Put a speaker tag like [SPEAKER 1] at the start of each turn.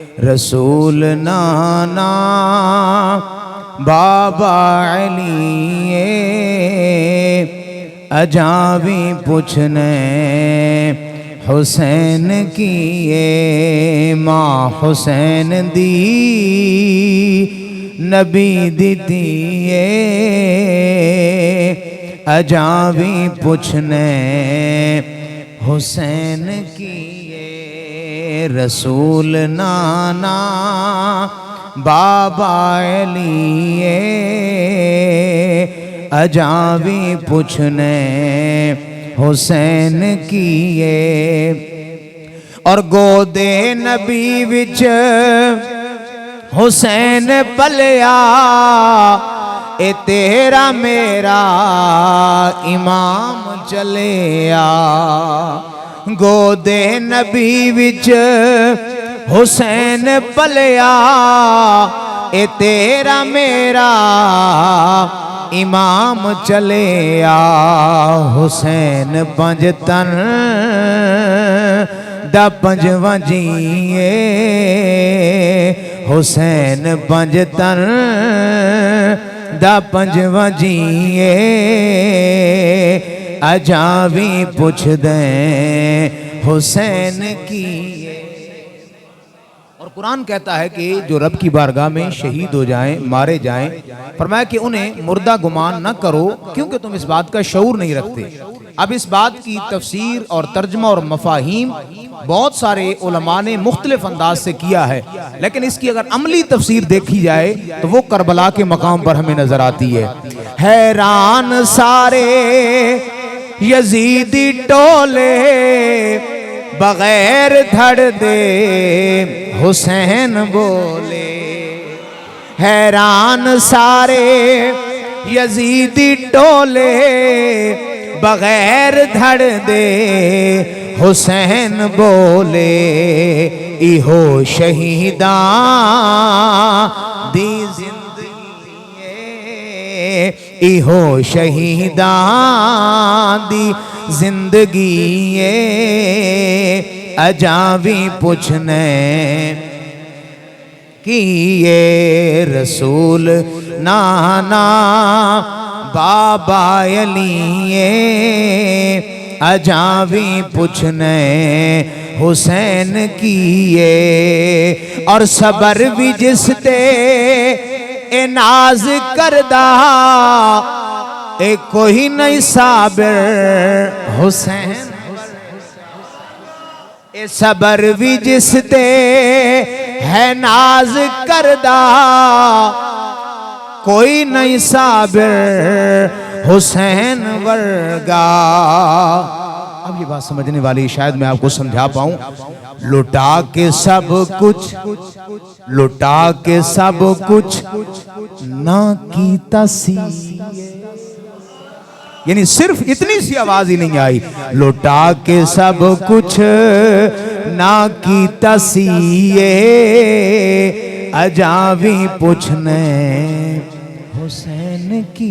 [SPEAKER 1] رسول نانا بابا علی اجاں بھی پوچھنے حسین کیے ماں حسین دی نبی دیتیے اجاں بھی پوچھنے حسین کیے رسول نانا بابا علی اجاں بھی پوچھنے حسین کیے اور گودے نبی وچ حسین پلیا اے تیرا میرا امام چلیا گودے نبی وچ حسین پلیا اے تیرا میرا امام چلیا حسین پنج تن دا پنجواں جیے حسین پنج تن دا پنجواں جیے اجاں بھی پوچھ دیں حسین کی۔ اور قرآن کہتا ہے کہ جو رب کی بارگاہ میں شہید ہو جائیں مارے جائیں فرمایا کہ انہیں مردہ گمان نہ کرو کیونکہ تم اس بات کا شعور نہیں رکھتے۔ اب اس بات کی تفسیر اور ترجمہ اور مفاہیم بہت سارے علماء نے مختلف انداز سے کیا ہے، لیکن اس کی اگر عملی تفسیر دیکھی جائے تو وہ کربلا کے مقام پر ہمیں نظر آتی ہے۔ حیران سارے یزیدی ٹولے بغیر دھڑ دے حسین بولے، حیران سارے یزیدی ٹولے بغیر دھڑ دے حسین بولے ایہو شہیداں دی زندگی ایہو شہیداں دی زندگی اجاں بھی پوچھنے کیے رسول نانا بابا علی اجاں بھی پوچھنے حسین کیے اور صبر بھی جس تے اے ناز کردہ اے کوئی نہیں صابر حسین اے صبر بھی جس تے ہے ناز کردہ کوئی نہیں صابر حسین ورگا۔ اب یہ بات سمجھنے والی شاید میں آپ کو سمجھا پاؤں۔ لٹا کے سب کچھ لٹا کے سب کچھ نہ کیتا سی، یعنی صرف اتنی سی آواز ہی نہیں آئی، لٹا کے سب کچھ نہ کیتا سی اجاں بھی پوچھنے حسین کی۔